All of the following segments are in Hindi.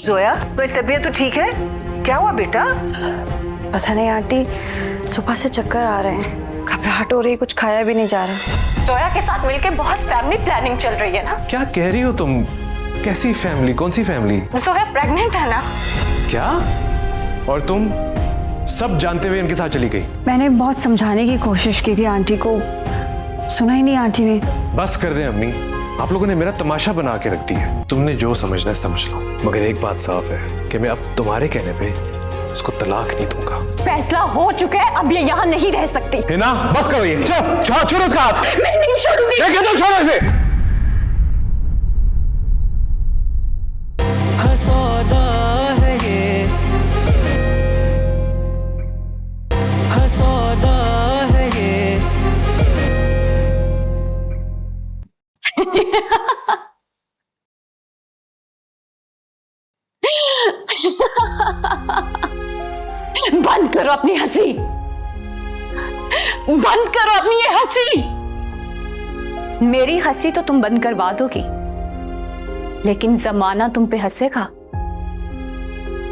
जोया, तुम्हारी तबीयत तो ठीक है? क्या हुआ बेटा? पता नहीं आंटी, सुबह से चक्कर आ रहे हैं, घबराहट हो रही, कुछ खाया भी नहीं जा रहा। जोया के साथ मिलके बहुत फैमिली प्लानिंग चल रही है ना? क्या कह रही हो तुम? कैसी फैमिली? कौन सी फैमिली? जोया प्रेग्नेंट है ना? क्या? और तुम सब जानते हुए इनके साथ चली गई? मैंने बहुत समझाने की कोशिश की थी आंटी को, सुना ही नहीं आंटी ने। बस कर दे अम्मी, आप लोगों ने मेरा तमाशा बना के रख दिया है। तुमने जो समझना है समझ लो, मगर एक बात साफ है कि मैं अब तुम्हारे कहने पे उसको तलाक नहीं दूंगा। फैसला हो चुका है, अब ये यहाँ नहीं रह सकती। हिना, बस करो ये, छोड़ो इसका हाथ। मैं नहीं छोड़ूंगी। मैं कहता हूं छोड़ो इसे। हसौदा है ये, हसौदा है ये। बंद करो अपनी हंसी, बंद करो अपनी ये हंसी। मेरी हंसी तो तुम बंद करवा दोगी, लेकिन जमाना तुम पे हंसेगा।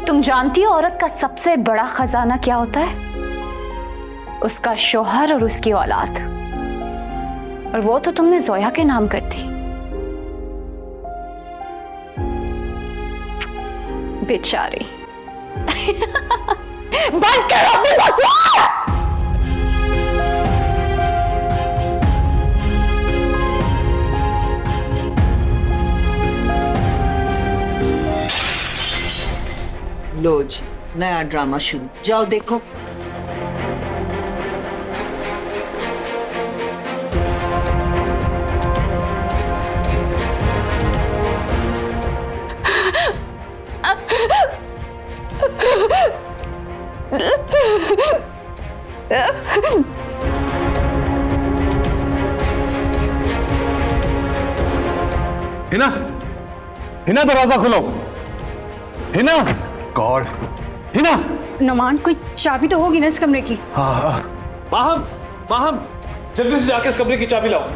तुम जानती हो औरत का सबसे बड़ा खजाना क्या होता है? उसका शौहर और उसकी औलाद, और वो तो तुमने जोया के नाम कर दी। बेचारी। बंद करो अपनी बकवास। लो जी, नया ड्रामा शुरू, जाओ देखो। हिना, हिना दरवाजा खोलो। हिना, गॉड, हिना। नुमान, कोई चाबी तो होगी ना इस कमरे की? हाँ, माहम, माहम, जल्दी से जाके इस कमरे की चाबी लाओ।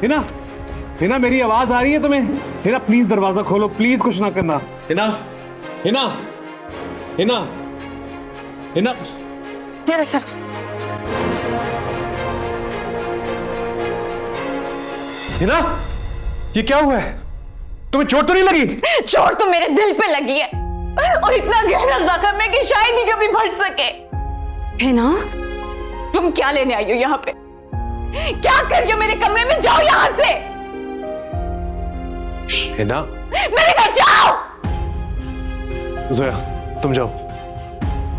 हिना, हिना, मेरी आवाज आ रही है तुम्हें? हिना प्लीज दरवाजा खोलो, प्लीज कुछ ना करना। हिना, हिना, हिना, हिना। सर, हिना, ये क्या हुआ है? तुम्हें चोट तो नहीं लगी? चोट तो मेरे दिल पे लगी है, और इतना गहरा जख्म है कि शायद ही कभी भर सके। हिना, तुम क्या लेने आई हो यहाँ पे? क्या कर रही हो मेरे कमरे में? जाओ यहाँ से। हिना, मेरे घर जाओ। जोया, तुम जाओ,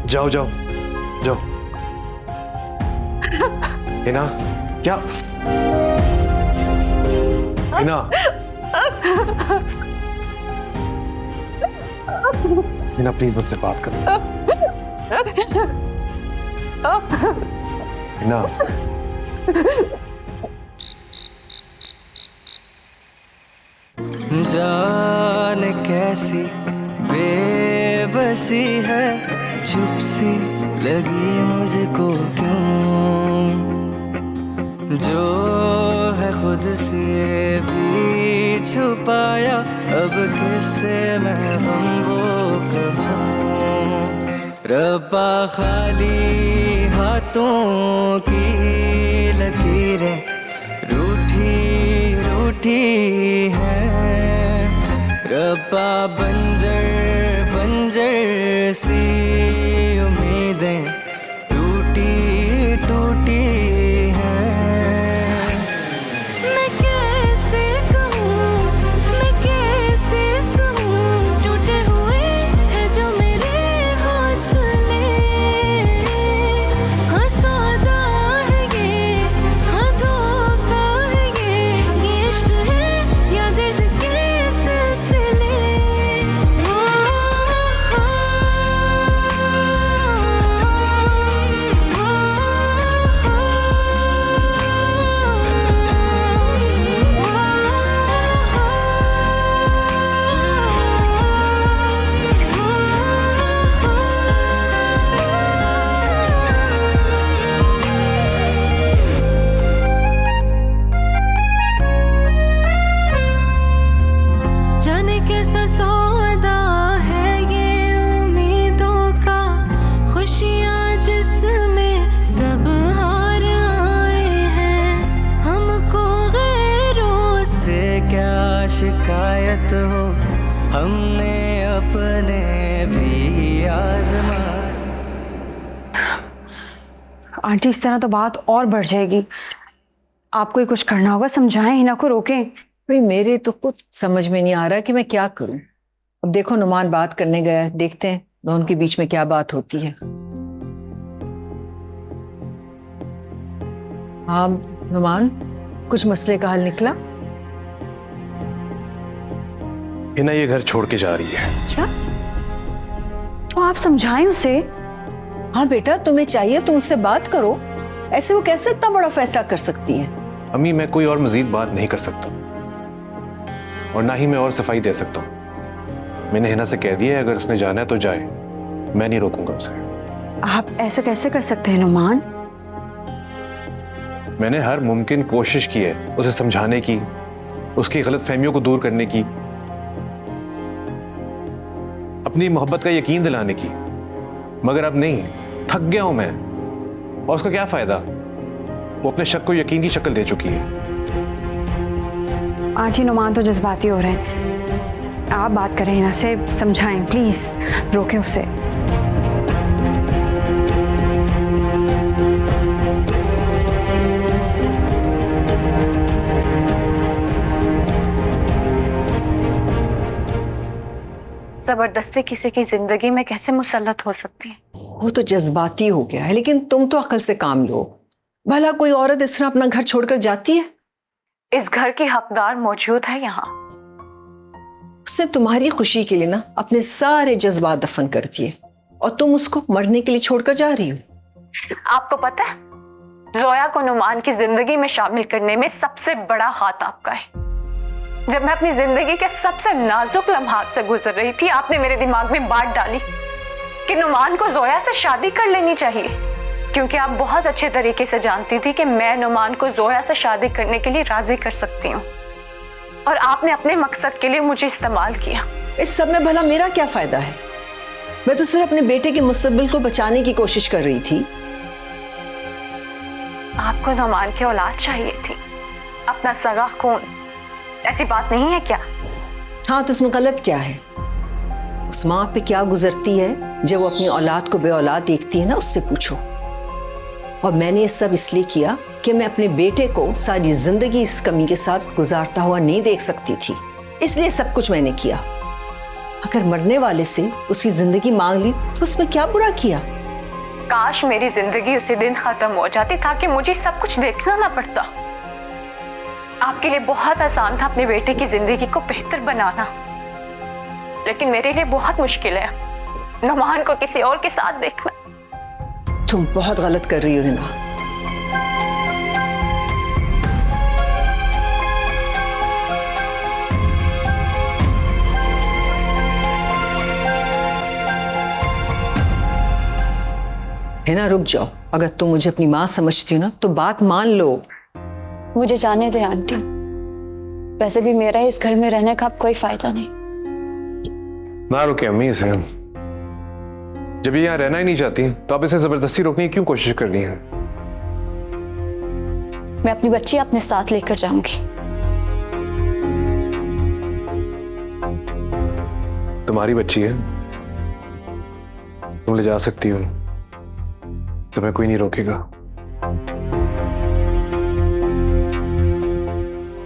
जाओ, जाओ, जाओ। हिना, क्या? हिना, हिना प्लीज मुझसे बात करो। हिना, जान कैसी बेबसी है, चुप सी लगी मुझको क्यों, जो है खुद से भी छुपाया, अब किससे मैं गम वो कहूँ। रब्बा खाली हाथों की लकीरें रूठी रूठी हैं, रब्बा बंजर बंजर सी उम्मीदें टूटी टूटी हैं। मैं कैसे कहूँ, मैं कैसे सहूँ, टूटे हुए हैं जो मेरे हौसले। हाँ सौदा है ये, हाँ धोखा है ये इश्क है या दर्द के सिलसिले। शायद हो हमने अपने भी आजमा। आंटी इस तरह तो बात और बढ़ जाएगी। आपको ही कुछ करना होगा, समझाएं, हिना को रोकें। भाई मेरे तो कुछ समझ में नहीं आ रहा कि मैं क्या करूं। अब देखो नुमान बात करने गया है, देखते हैं दोनों के बीच में क्या बात होती है। हाँ नुमान, कुछ मसले का हल निकला? हिना ये घर छोड़ के जा रही है। क्या? तो आप समझाएं उसे। हाँ बेटा, तुम्हें चाहिए तुम उससे बात करो। ऐसे वो कैसे इतना बड़ा फैसला कर सकती है? अम्मी मैं कोई और मजीद बात नहीं कर सकता और ना ही मैं और सफाई दे सकता हूँ। मैंने हिना से कह दिया है अगर उसने जाना है तो जाए, मैं नहीं रोकूंगा उसे। आप ऐसे कैसे कर सकते हैं नुमान? मैंने हर मुमकिन कोशिश की है उसे समझाने की, उसकी गलतफहमियों को दूर करने की, अपनी मोहब्बत का यकीन दिलाने की, मगर अब नहीं, थक गया हूं मैं। और उसका क्या फायदा, वो अपने शक को यकीन की शक्ल दे चुकी है। आंटी नुमान तो जज्बाती हो रहे हैं, आप बात करें हिना से, समझाएं प्लीज, रोकें उसे। जबरदस्ती किसी की जिंदगी में कैसे मुसल्लत हो सकती है? वो तो जज्बाती हो गया है, लेकिन तुम तो अकल से काम लो। भला कोई औरत इस तरह अपना घर छोड़कर जाती है? इस घर की हकदार मौजूद है यहाँ। उसने तुम्हारी खुशी के लिए ना अपने सारे जज्बात दफन कर दिए और तुम उसको मरने के लिए छोड़कर जा रही हो। आपको पता है, जोया को नुमान की जिंदगी में शामिल करने में सबसे बड़ा हाथ आपका है। जब मैं अपनी जिंदगी के सबसे नाजुक लम्हात से गुजर रही थी, आपने मेरे दिमाग में बात डाली कि नुमान को जोया से शादी कर लेनी चाहिए, क्योंकि आप बहुत अच्छे तरीके से जानती थी कि मैं नुमान को जोया से शादी करने के लिए राजी कर सकती हूँ, और आपने अपने मकसद के लिए मुझे इस्तेमाल किया। इस सब में भला मेरा क्या फायदा है? मैं तो सिर्फ अपने बेटे के मुस्तकबिल को बचाने की कोशिश कर रही थी। आपको नुमान की औलाद चाहिए थी, अपना सगा खून। ऐसी बात नहीं है क्या? हाँ, तो इसमें गलत क्या है? उस माँ पे क्या गुजरती है जब वो अपनी औलाद को बे औलाद देखती है ना, उससे पूछो। और मैंने ये सब इसलिए किया कि मैं अपने बेटे को सारी जिंदगी इस कमी के साथ गुजारता हुआ नहीं देख सकती थी, इसलिए सब कुछ मैंने किया। अगर मरने वाले से उसकी जिंदगी मांग ली तो उसमें क्या बुरा किया? काश मेरी जिंदगी उसी दिन खत्म हो जाती ताकि मुझे सब कुछ देखना ना पड़ता। आपके लिए बहुत आसान था अपने बेटे की जिंदगी को बेहतर बनाना, लेकिन मेरे लिए बहुत मुश्किल है नुमान को किसी और के साथ देखना। तुम बहुत गलत कर रही हो हिना। हिना रुक जाओ, अगर तुम मुझे अपनी माँ समझती हो ना तो बात मान लो। मुझे जाने दे आंटी, वैसे भी मेरा इस घर में रहने का अब कोई फायदा नहीं। ना रुके अम्मी इसे, जब ये यहाँ रहना ही नहीं चाहती तो आप इसे जबरदस्ती रोकने की क्यों कोशिश कर रही हैं? मैं अपनी बच्ची अपने साथ लेकर जाऊंगी। तुम्हारी बच्ची है, तुम ले जा सकती हो, तुम्हें कोई नहीं रोकेगा।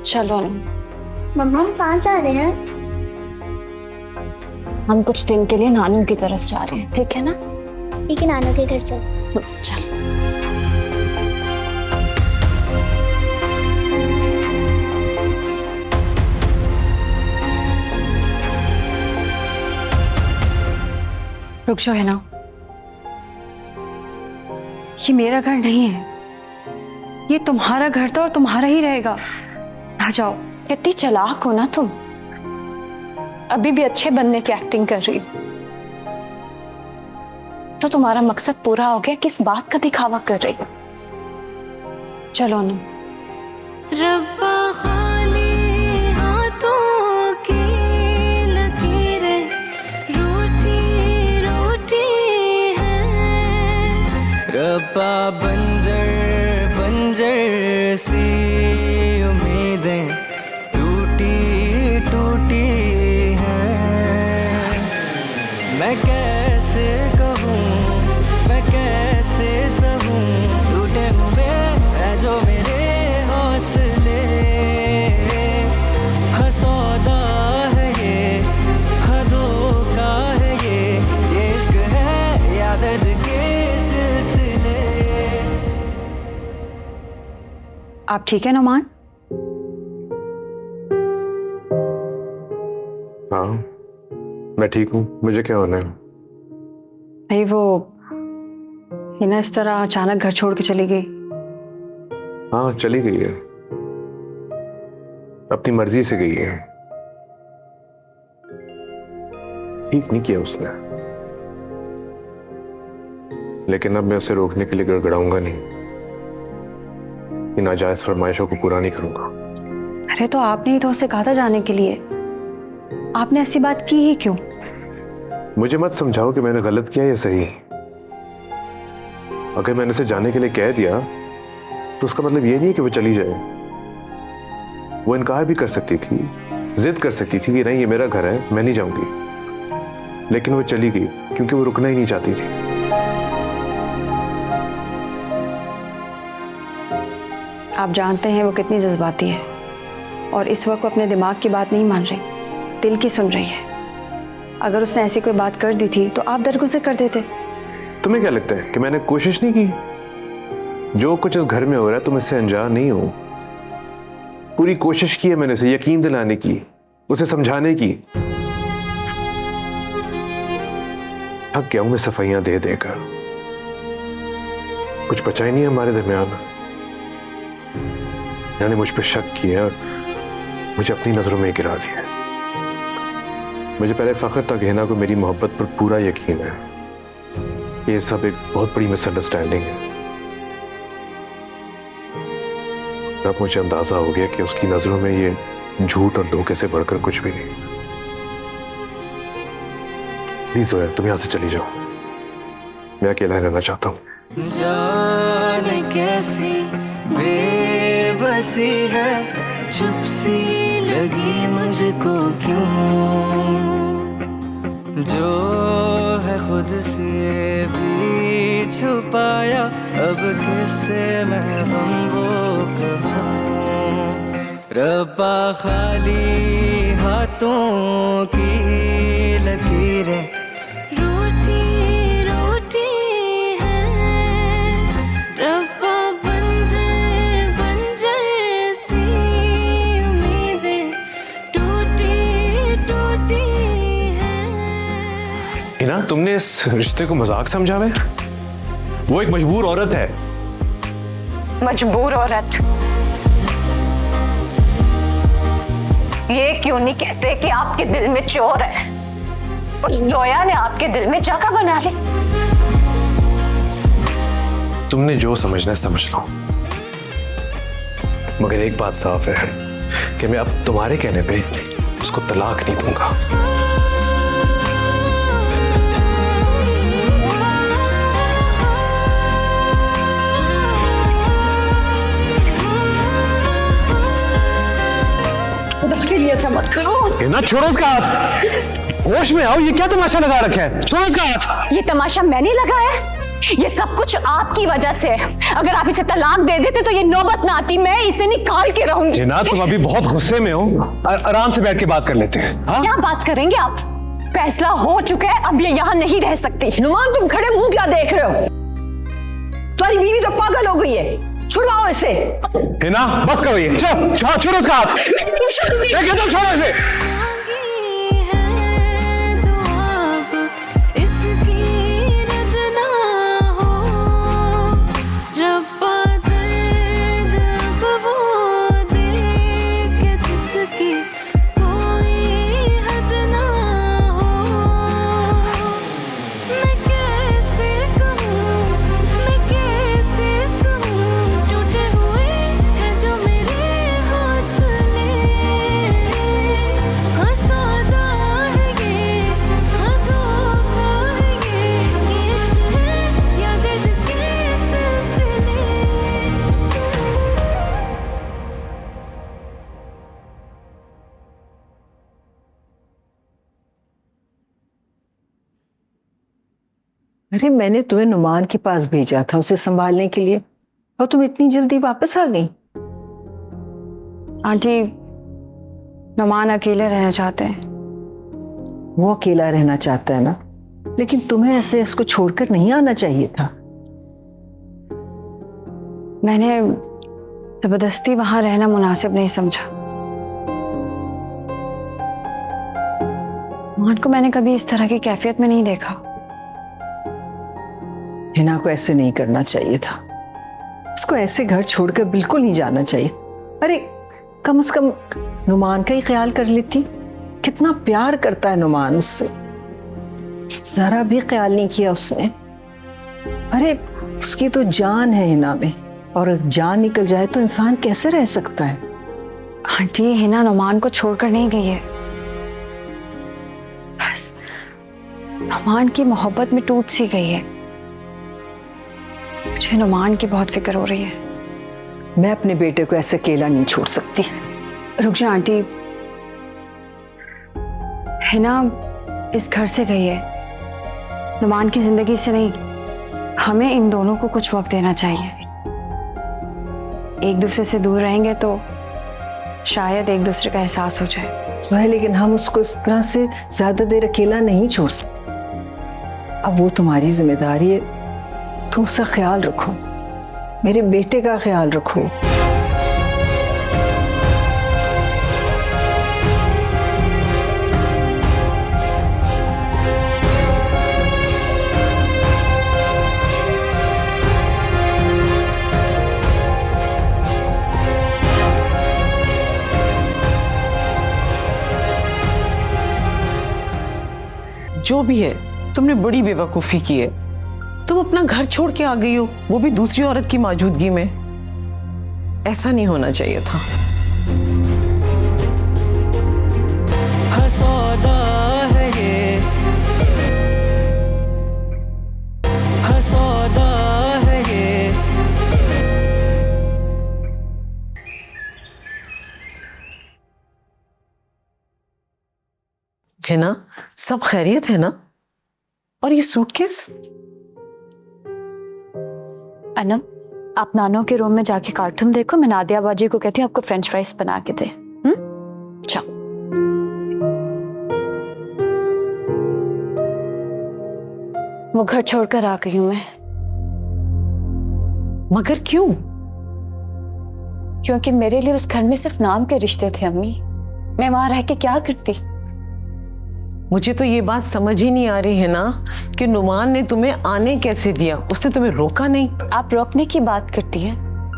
चलो मम्मा हम कहाँ जा रहे हैं? हम कुछ दिन के लिए नानू की तरफ जा रहे हैं, ठीक है ना? ठीक है, नानू के घर चल। चल। रुक जाओ है ना, ये मेरा घर नहीं है, ये तुम्हारा घर था और तुम्हारा ही रहेगा। आ जाओ। कितनी चालाक हो ना तुम, अभी भी अच्छे बनने की एक्टिंग कर रही हो। तो तुम्हारा मकसद पूरा हो गया, किस बात का दिखावा कर रही हो? चलो ना। रब्बा खाली हाथों की लकीरें रोटी रोटी है। रब्बा बंजर बंजर सी उम्मीदें टूटी टूटी मैं कैसे कहूँ, मैं कैसे सहूँ, टूटे हुए है जो मेरे हौसले। हाँ सौदा है ये, हाँ धोखा है ये इश्क है या दर्द के सिलसिले। आप ठीक है नुमान? हाँ मैं ठीक हूँ, मुझे क्या होना है? नहीं, वो हिना इस तरह अचानक घर छोड़ के चली गई। हाँ चली गई है, अपनी मर्जी से गई है। ठीक नहीं किया उसने, लेकिन अब मैं उसे रोकने के लिए गड़गड़ाऊंगा नहीं, इन नाजायज फरमाइशों को पूरा नहीं करूंगा। अरे तो आपने ही तो उससे कहा था जाने के लिए, आपने ऐसी बात की ही क्यों? मुझे मत समझाओ कि मैंने गलत किया या सही। अगर मैंने उसे जाने के लिए कह दिया तो उसका मतलब ये नहीं है कि वो चली जाए। वो इनकार भी कर सकती थी, जिद कर सकती थी कि नहीं ये मेरा घर है, मैं नहीं जाऊंगी, लेकिन वो चली गई क्योंकि वो रुकना ही नहीं चाहती थी। आप जानते हैं वो कितनी जज्बाती है और इस वक्त वो अपने दिमाग की बात नहीं मान रही, दिल की सुन रही है। अगर उसने ऐसी कोई बात कर दी थी तो आप दरगुजर कर देते। तुम्हें क्या लगता है कि मैंने कोशिश नहीं की? जो कुछ इस घर में हो रहा है तुम इससे अनजान नहीं हो। पूरी कोशिश की है मैंने उसे यकीन दिलाने की, उसे समझाने की। थक गया हूं मैं सफाइयां दे देकर, कुछ बचा ही नहीं है हमारे दरमियान। इन्होंने मुझ पर शक किया और मुझे अपनी नजरों में गिरा दिया। मुझे पहले फख्र था कि हिना को मेरी मोहब्बत पर पूरा यकीन है। ये सब एक बहुत बड़ी मिसअंडरस्टैंडिंग है। अब मुझे अंदाजा हो गया कि उसकी नजरों में ये झूठ और धोखे से बढ़कर कुछ भी नहीं। प्लीज जोया तुम यहां से चली जाओ, मैं अकेला रहना चाहता हूं। जाने कैसी बेबसी है, चुप सी लगी मुझको क्यों, जो है खुद से भी छुपाया, अब किससे मैं गम वो कहूं। रब्बा खाली हाथों की लकीरें रोटी रोटी है, रब्बा बंजर बंजर सी उम्मीदें टूटी टूटी है। हिना तुमने इस रिश्ते को मजाक समझा है? वो एक मजबूर औरत है। मजबूर औरत? ये क्यों नहीं कहते कि आपके दिल में चोर है? उस जोया ने आपके दिल में जगह बना ली। तुमने जो समझना है समझ लो, मगर एक बात साफ है कि मैं अब तुम्हारे कहने पे उसको तलाक नहीं दूंगा। ना छोड़ो उसका हाथ, होश में आओ। ये क्या तमाशा लगा रखा है? छोड़ो उसका हाथ। ये तमाशा मैंने लगाया, ये सब कुछ आपकी वजह से है। अगर आप इसे तलाक दे देते तो ये नौबत ना आती, मैं इसे निकाल के रहूंगी। ना तुम अभी बहुत गुस्से में हो, आराम से बैठ के बात कर लेते हैं। हाँ? क्या बात करेंगे आप? फैसला हो चुका है, अब ये यहाँ नहीं रह सकती। नुमान तुम खड़े मुंह क्या देख रहे हो? तुम्हारी बीवी तो पागल हो गई है, छुड़वाओ इसे। हिना बस करो, ये छोड़ो उसका हाथ। छोड़ो इसे। मांगी है दुआ अब इसकी रद ना हो, रब्बा दर्द अब वो दे के जिसकी कोई हद ना हो। मैं कैसे कहूँ, मैं कैसे सहूँ, टूटे हुए हैं जो मेरे हौसले। अरे मैंने तुम्हें नुमान के पास भेजा था उसे संभालने के लिए, और तुम इतनी जल्दी वापस आ गई। आंटी, नुमान अकेले रहना चाहते हैं। वो अकेला रहना चाहता है ना, लेकिन तुम्हें ऐसे इसको छोड़कर नहीं आना चाहिए था। मैंने जबरदस्ती वहां रहना मुनासिब नहीं समझा। नुमान को मैंने कभी इस तरह की कैफियत में नहीं देखा। हिना को ऐसे नहीं करना चाहिए था, उसको ऐसे घर छोड़कर बिल्कुल नहीं जाना चाहिए। अरे कम से कम नुमान का ही ख्याल कर लेती। कितना प्यार करता है नुमान उससे, जरा भी ख्याल नहीं किया उसने। अरे उसकी तो जान है हिना में, और अगर जान निकल जाए तो इंसान कैसे रह सकता है। आंटी, हिना नुमान को छोड़कर नहीं गई है, बस नुमान की मोहब्बत में टूट सी गई है। मुझे नुमान की बहुत फिक्र हो रही है। मैं अपने बेटे को ऐसे अकेला नहीं छोड़ सकती। रुक जा आंटी, हिना इस घर से गई है, नुमान की जिंदगी से नहीं। हमें इन दोनों को कुछ वक्त देना चाहिए। एक दूसरे से दूर रहेंगे तो शायद एक दूसरे का एहसास हो जाए। तो है, लेकिन हम उसको इस तरह से ज्यादा देर अकेला नहीं छोड़ सकते। अब वो तुम्हारी जिम्मेदारी है, तुम उसका ख्याल रखो, मेरे बेटे का ख्याल रखो। जो भी है, तुमने बड़ी बेवकूफी की है। तुम अपना घर छोड़ के आ गई हो, वो भी दूसरी औरत की मौजूदगी में। ऐसा नहीं होना चाहिए था। हसौदा है ये, हसौदा है ये। है ना, सब खैरियत है ना? और ये सूटकेस? अनम, आप नानो के रूम में जाके कार्टून देखो, मैं नादिया बाजी को कहती हूँ आपको फ्रेंच फ्राइज बना के दे। जाओ। वो घर छोड़कर आ गई हूं मैं। मगर क्यों? क्योंकि मेरे लिए उस घर में सिर्फ नाम के रिश्ते थे अम्मी। मैं वहां रह के क्या करती? मुझे तो ये बात समझ ही नहीं आ रही है ना कि नुमान ने तुम्हें आने कैसे दिया? उसने तुम्हें रोका नहीं? आप रोकने की बात करती हैं।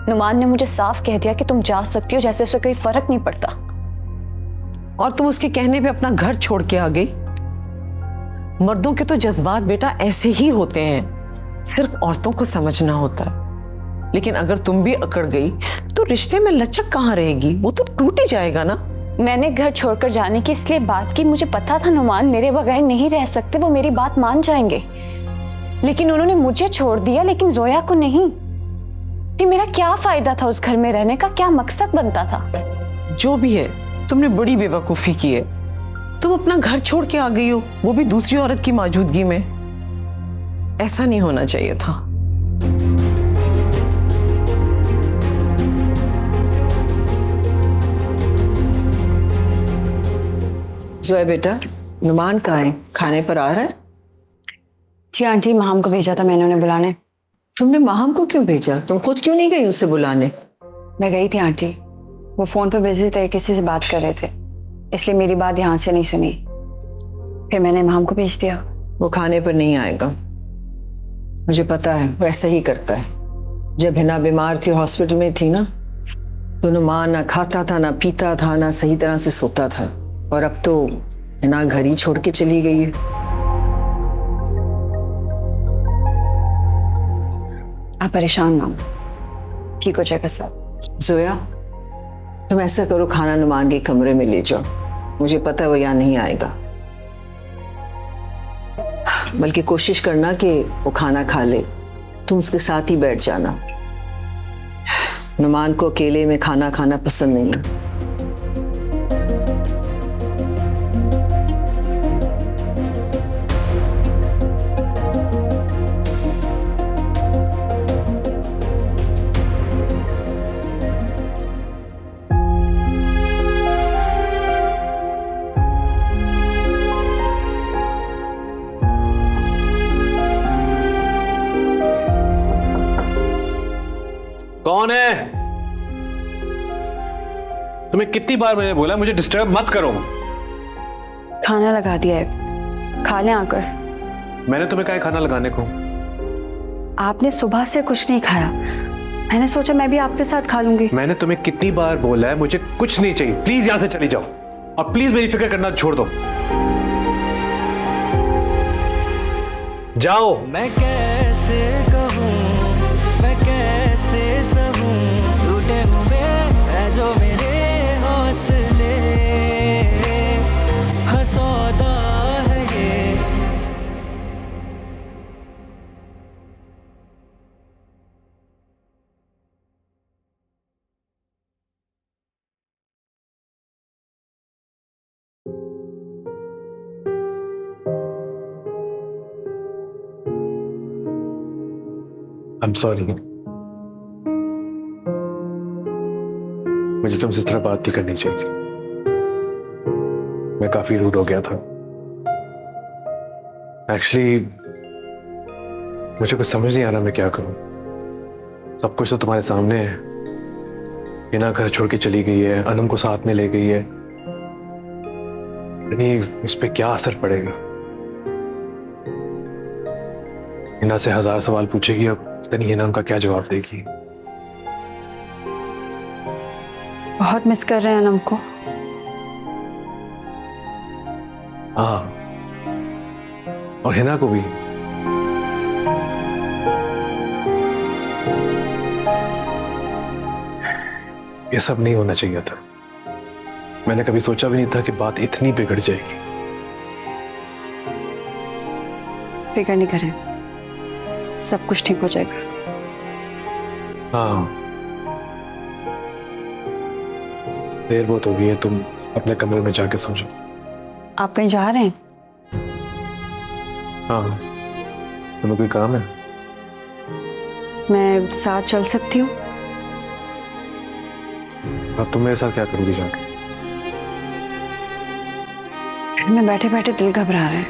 नुमान ने मुझे साफ कह दिया कि तुम जा सकती हो, जैसे उसे कोई फर्क नहीं पड़ता। और तुम उसके कहने पे अपना घर छोड़ के आ गई। मर्दों के तो जज्बात बेटा ऐसे ही होते हैं, सिर्फ औरतों को समझना होता है। लेकिन अगर तुम भी अकड़ गई तो रिश्ते में लचक कहाँ रहेगी? वो तो टूट ही जाएगा ना। मैंने घर छोड़कर जाने की इसलिए बात की, मुझे पता था नुमान मेरे बगैर नहीं रह सकते, वो मेरी बात मान जाएंगे। लेकिन उन्होंने मुझे छोड़ दिया, लेकिन जोया को नहीं। फिर मेरा क्या फायदा था उस घर में रहने का? क्या मकसद बनता था? जो भी है, तुमने बड़ी बेवकूफी की है। तुम अपना घर छोड़ के आ गई हो, वो भी दूसरी औरत की मौजूदगी में। ऐसा नहीं होना चाहिए था। जोया बेटा, नुमान कहाँ है? खाने पर आ रहा है? जी आंटी, माम को भेजा था मैंने उन्हें बुलाने। तुमने माहम को क्यों भेजा? तुम खुद क्यों नहीं गई उसे बुलाने? मैं गई थी आंटी, वो फोन पर बिजी थे, किसी से बात कर रहे थे, इसलिए मेरी बात यहाँ से नहीं सुनी। फिर मैंने माम को भेज दिया। वो खाने पर नहीं आएगा, मुझे पता है, वो ऐसा ही करता है। जब हिना बीमार थी और हॉस्पिटल में थी ना, तो नुमान ना खाता था, ना पीता था, ना सही तरह से सोता था। और अब तो हिना घर ही छोड़ के चली गई है। आप परेशान ना हो, ठीक हो जाएगा सब। जोया, तुम ऐसा करो, खाना नुमान के कमरे में ले जाओ, मुझे पता है वो यहाँ नहीं आएगा। बल्कि कोशिश करना कि वो खाना खा ले, तुम उसके साथ ही बैठ जाना। नुमान को अकेले में खाना खाना पसंद नहीं है। कौन है? तुम्हें कितनी बार मैंने बोला मुझे डिस्टर्ब मत करो। खाना लगा दिया है, खा लें आकर। मैंने तुम्हें कहा है खाना लगाने को? आपने सुबह से कुछ नहीं खाया, मैंने सोचा मैं भी आपके साथ खा लूंगी। मैंने तुम्हें कितनी बार बोला है मुझे कुछ नहीं चाहिए, प्लीज यहां से चली जाओ और प्लीज मेरी फिक्र करना छोड़ दो। जाओ। मैं कैसे कहूँ, मैं कैसे सहूँ, टूटे हुए है जो मेरे हौसले, हाँ सौदा है ये। I'm sorry. मुझे तुमसे इस तरह बात नहीं करनी चाहिए थी। मैं काफी रूड हो गया था। एक्चुअली मुझे कुछ समझ नहीं आ रहा मैं क्या करूं। सब कुछ तो तुम्हारे सामने है। हिना घर छोड़ के चली गई है, अनम को साथ में ले गई है। इस पे क्या असर पड़ेगा? हिना से 1000 सवाल पूछेगी, अब पता नहीं हिना उनका क्या जवाब देगी। बहुत मिस कर रहे हैं अनम को। हाँ, और हिना को भी। ये सब नहीं होना चाहिए था। मैंने कभी सोचा भी नहीं था कि बात इतनी बिगड़ जाएगी। फिक्र नहीं करें, सब कुछ ठीक हो जाएगा। हाँ, देर बहुत हो गई है, तुम अपने कमरे में जाके सो जाओ। आप कहीं जा रहे हैं? हाँ, तुम्हें कोई काम है? मैं साथ चल सकती हूँ? अब तुम मेरे साथ क्या करोगी जाके? घर में बैठे बैठे दिल घबरा रहा है,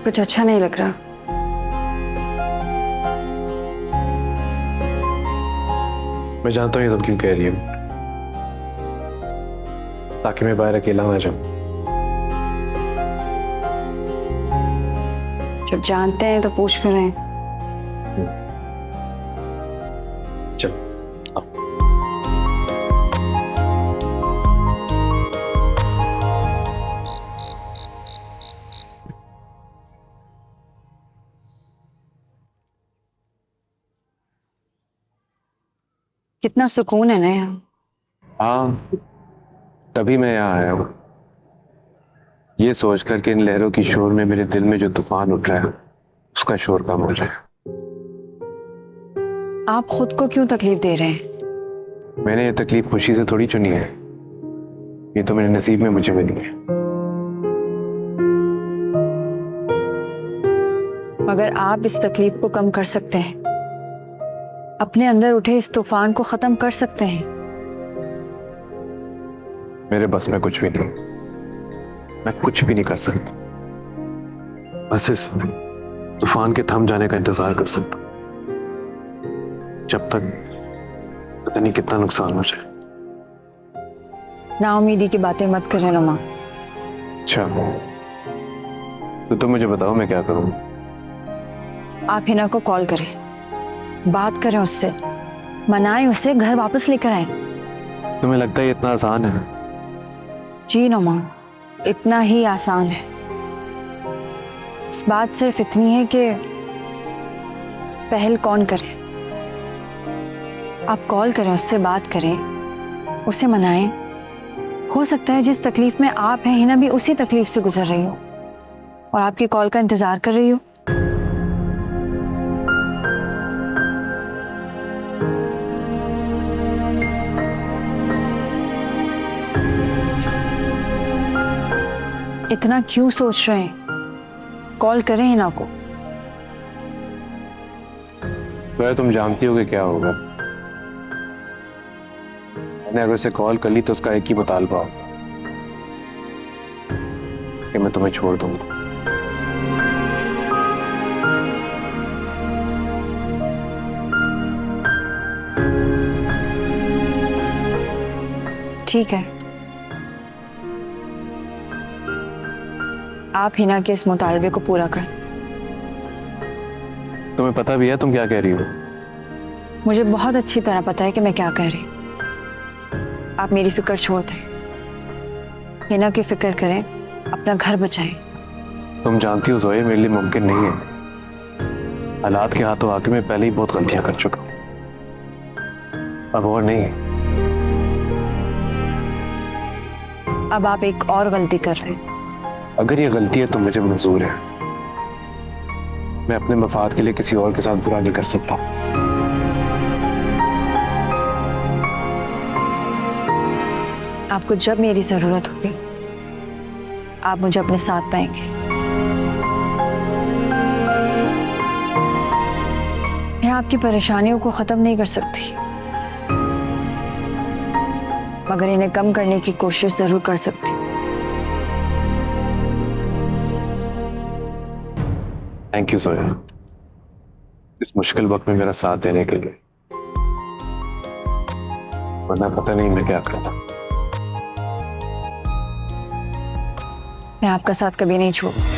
कुछ अच्छा नहीं लग रहा। मैं जानता हूँ ये तुम क्यों कह रही हो, ताकि मैं बाहर अकेला ना जाऊं। जब जानते हैं तो पूछ कर रहे हैं। चलो आओ। कितना सुकून है ना यहाँ। हाँ, तभी मैं यहाँ आया हूँ, ये सोच कर कि इन लहरों की शोर में मेरे दिल में जो तूफान उठ रहा है उसका शोर कम हो जाए। आप खुद को क्यों तकलीफ दे रहे हैं? मैंने ये तकलीफ खुशी से थोड़ी चुनी है, ये तो मेरे नसीब में मुझे मिली है। मगर आप इस तकलीफ को कम कर सकते हैं, अपने अंदर उठे इस तूफान को खत्म कर सकते हैं। मेरे बस में कुछ भी नहीं, मैं कुछ भी नहीं कर सकता, बस इस तूफान के थम जाने का इंतजार कर सकता, जब तक पता नहीं कितना नुकसान हो जाए। नाउमीदी की बातें मत करें रमा। अच्छा, तो तुम मुझे बताओ मैं क्या करूं? आप हिना को कॉल करें, बात करें उससे, मनाएं उसे, घर वापस लेकर आए। तुम्हें लगता है ये इतना आसान है? जी नमा, इतना ही आसान है। इस बात सिर्फ इतनी है कि पहल कौन करे। आप कॉल करें, उससे बात करें, उसे मनाएं। हो सकता है जिस तकलीफ में आप हैं हिना भी उसी तकलीफ से गुजर रही हो और आपकी कॉल का इंतजार कर रही हो। इतना क्यों सोच रहे हैं? कॉल करें हिना को। तो तुम जानती हो कि क्या होगा। मैंने अगर उसे कॉल कर ली तो उसका एक ही मुतालबा होगा कि मैं तुम्हें छोड़ दूंगा। ठीक है, आप हिना के इस मुतालबे को पूरा कर। तुम्हें पता भी है तुम क्या कह रही हो? मुझे बहुत अच्छी तरह पता है कि मैं क्या कह रही। आप मेरी फिक्र छोड़ दें, हिना की फिक्र करें, अपना घर बचाएं। तुम जानती हो जोए, मेरे लिए मुमकिन नहीं है। हालात के हाथों आके मैं पहले ही बहुत गलतियां कर चुका हूं, अब और नहीं। अब आप एक और गलती कर रहे हैं। अगर ये गलती है तो मुझे मंजूर है। मैं अपने मफाद के लिए किसी और के साथ बुरा नहीं कर सकता। आपको जब मेरी जरूरत होगी आप मुझे अपने साथ पाएंगे। मैं आपकी परेशानियों को खत्म नहीं कर सकती, मगर इन्हें कम करने की कोशिश जरूर कर सकती हूँ। थैंक यू जोया, इस मुश्किल वक्त में मेरा साथ देने के लिए, वरना पता नहीं मैं क्या करता। मैं आपका साथ कभी नहीं छोड़ूं।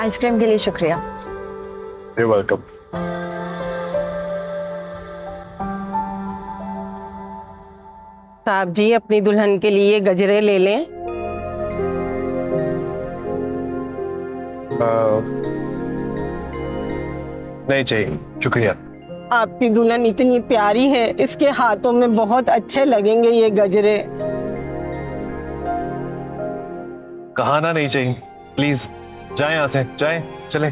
आइसक्रीम के लिए शुक्रिया। You're welcome. साहब जी, अपनी दुल्हन के लिए गजरे ले लें। नहीं चाहिए, शुक्रिया। आपकी दुल्हन इतनी प्यारी है, इसके हाथों में बहुत अच्छे लगेंगे ये गजरे। कहाना नहीं चाहिए, प्लीज जाए यहाँ से, जाए, चले।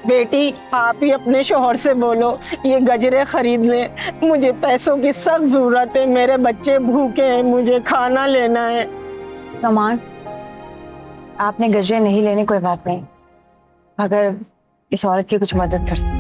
बेटी, आप ही अपने शोहर से बोलो ये गजरे खरीद लें। मुझे पैसों की सख्त जरूरत है, मेरे बच्चे भूखे हैं, मुझे खाना लेना है। नमान, आपने गजरे नहीं लेने, कोई बात नहीं, अगर इस औरत की कुछ मदद कर।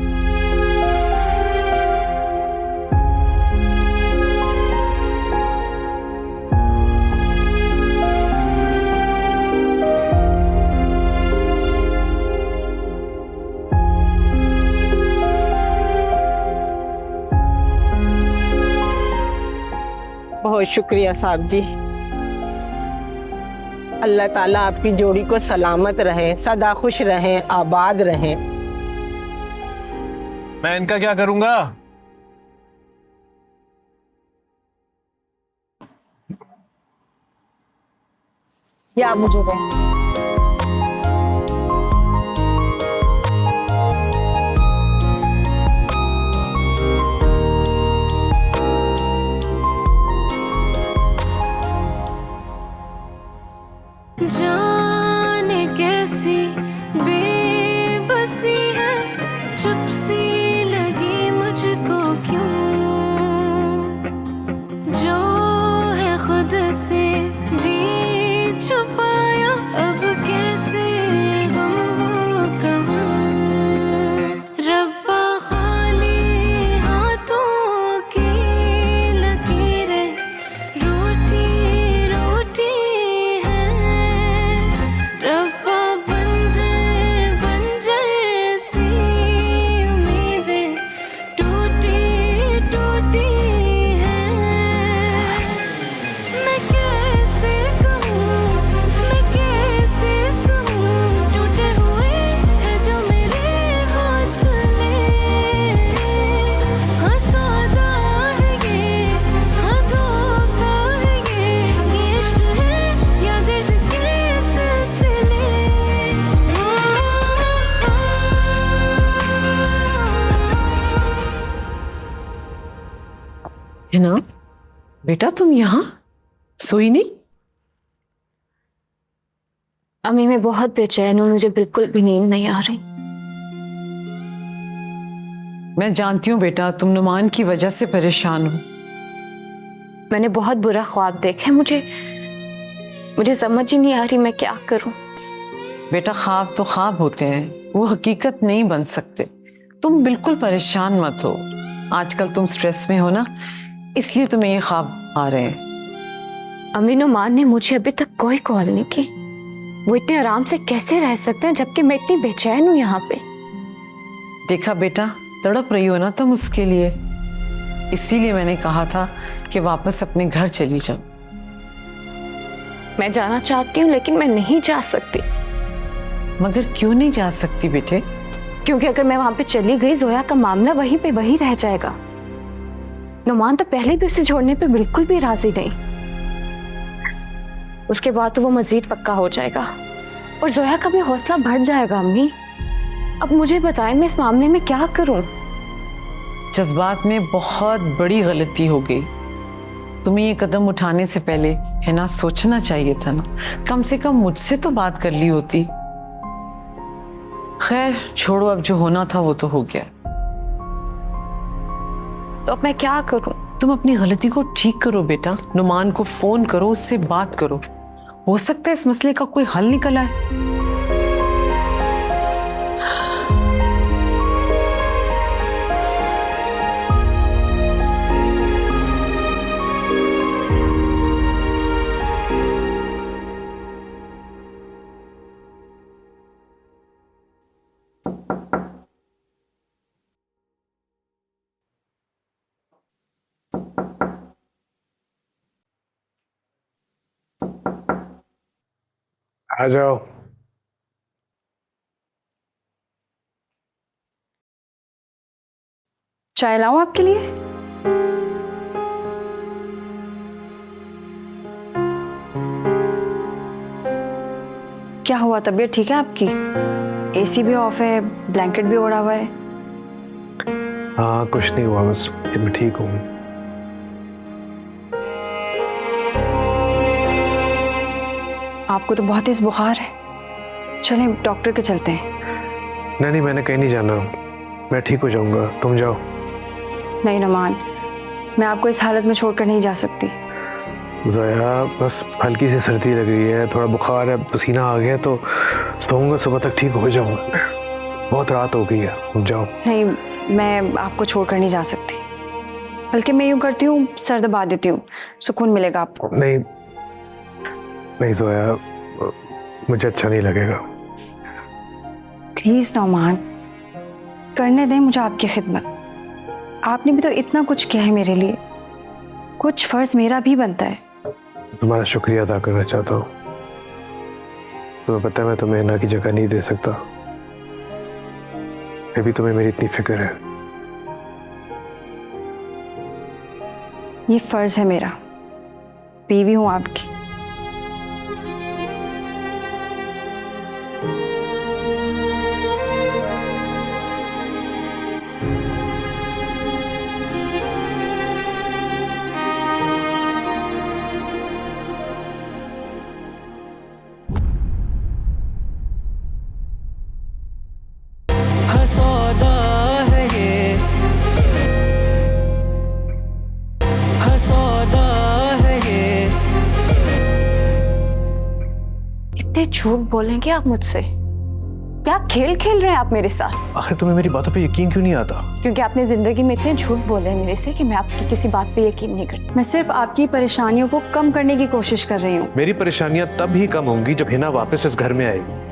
बहुत शुक्रिया साहब जी। अल्लाह ताला आपकी जोड़ी को सलामत रहे, सदा खुश रहें, आबाद रहें। मैं इनका क्या करूंगा? या आप मुझे दें। जाने कैसी बेबसी है, चुप सी लगी मुझको क्यों, जो है खुद से भी छुपाया, अब कैसे गम वो कहूँ। रब्बा खाली हाथों की लकीरें रोटी रोटी रब्बा बंजर बंजर सी उम्मीदें टूटी टूटी हैं। मैं कैसे कहूँ, मैं कैसे सहूँ, टूटे हुए हैं जो मेरे हौसले। हाँ सौदा है ये, हाँ धोखा है ये इश्क है या दर्द के सिलसिले। हिना, बेटा तुम यहाँ सोई नहीं? अम्मी मैं बहुत बेचैन हूँ, मुझे बिल्कुल भी नींद नहीं आ रही। मैं जानती हूँ बेटा, तुम नुमान की वजह से परेशान हो। मैंने बहुत बुरा ख्वाब देखे, मुझे मुझे समझ ही नहीं आ रही मैं क्या करूं। बेटा ख्वाब तो ख्वाब होते हैं, वो हकीकत नहीं बन सकते। तुम बिल्कुल परेशान मत हो। आजकल तुम स्ट्रेस में हो ना, इसलिए तुम्हें ये ख्वाब आ रहे हैं। अम्मी नुमान ने मुझे अभी तक कोई कॉल नहीं की। वो इतने आराम से कैसे रह सकते हैं जबकि मैं इतनी बेचैन हूं यहाँ पे। देखा बेटा, तड़प रही हो ना तुम उसके लिए, इसीलिए मैंने कहा था कि वापस अपने घर चली जाओ। मैं जाना चाहती हूँ लेकिन मैं नहीं जा सकती। मगर क्यों नहीं जा सकती बेटे? क्योंकि अगर मैं वहां पे चली गई जोया का मामला वहीं पे वहीं रह जाएगा। नुमान तो पहले भी उसे छोड़ने पे बिल्कुल भी राजी नहीं। उसके बाद तो वो मजीद पक्का हो जाएगा और जोया का भी हौसला बढ़ जाएगा। अम्मी अब मुझे बताएं मैं इस मामले में क्या करूं? जज्बात में बहुत बड़ी गलती हो गई। तुम्हें ये कदम उठाने से पहले है ना सोचना चाहिए था ना, कम से कम मुझसे तो बात कर ली होती। खैर छोड़ो, अब जो होना था वो तो हो गया। तो अब मैं क्या करूं? तुम अपनी गलती को ठीक करो बेटा, नुमान को फोन करो, उससे बात करो, हो सकता है इस मसले का कोई हल निकल आए। आ जाओ। चाय लाऊं आपके लिए? क्या हुआ, तबीयत ठीक है आपकी? एसी भी ऑफ है, ब्लैंकेट भी ओढ़ा हुआ है। हाँ कुछ नहीं हुआ, बस मैं ठीक हूँ। आपको तो बहुत तेज बुखार है, चलें डॉक्टर के चलते हैं। नहीं मैंने कहीं नहीं जाना, मैं ठीक हो जाऊंगा, तुम जाओ। नहीं नुमान, मैं आपको इस हालत में छोड़कर नहीं जा सकती। ज़ोया बस हल्की सी सर्दी लग गई है, थोड़ा बुखार है, पसीना आ गया तो सोऊंगा, सुबह तक ठीक हो जाऊंगा। बहुत रात हो गई है, तुम जाओ। नहीं, मैं आपको छोड़कर नहीं जा सकती, बल्कि मैं यूं करती हूँ सर दबा देती हूँ, सुकून मिलेगा आपको। नहीं नहीं ज़ोया, मुझे अच्छा नहीं लगेगा। प्लीज नुमान, करने दें मुझे आपकी खिदमत। आपने भी तो इतना कुछ किया है मेरे लिए, कुछ फर्ज मेरा भी बनता है। तुम्हारा शुक्रिया अदा करना चाहता हूँ। तुम्हें पता है मैं तुम्हें हिना की जगह नहीं दे सकता, फिर भी तुम्हें मेरी इतनी फिक्र है। ये फर्ज है मेरा, बीवी हूं आपकी। सौदा है ये, सौदा है ये। इतने झूठ बोलेंगे आप मुझसे? क्या खेल खेल रहे हैं आप मेरे साथ? आखिर तुम्हें मेरी बातों पे यकीन क्यों नहीं आता? क्योंकि आपने जिंदगी में इतने झूठ बोले हैं मेरे से कि मैं आपकी किसी बात पे यकीन नहीं करती। मैं सिर्फ आपकी परेशानियों को कम करने की कोशिश कर रही हूँ। मेरी परेशानियां तब ही कम होंगी जब हिना वापस इस घर में आएगी।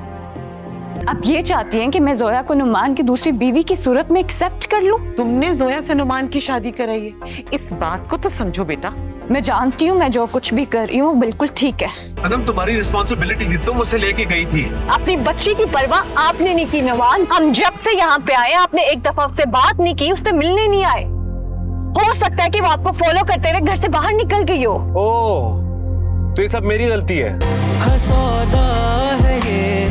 आप ये चाहती हैं कि मैं जोया को नुमान की दूसरी बीवी की सूरत में एक्सेप्ट कर लूं? तुमने जोया से नुमान की शादी कराई है, इस बात को तो समझो बेटा। मैं जानती हूँ मैं जो कुछ भी कर रही हूँ बिल्कुल ठीक है। अनम तुम्हारी रिस्पॉन्सिबिलिटी थी, तुम उसे लेके गई थी। अपनी बच्ची की परवाह आपने नहीं की नुमान। हम जब से यहाँ पे आए आपने एक दफा उससे बात नहीं की, उससे मिलने नहीं आए। हो सकता है कि वो आपको फॉलो करते हुए घर से बाहर निकल गई हो। ओह, तो ये सब मेरी गलती है। सौदा है ये,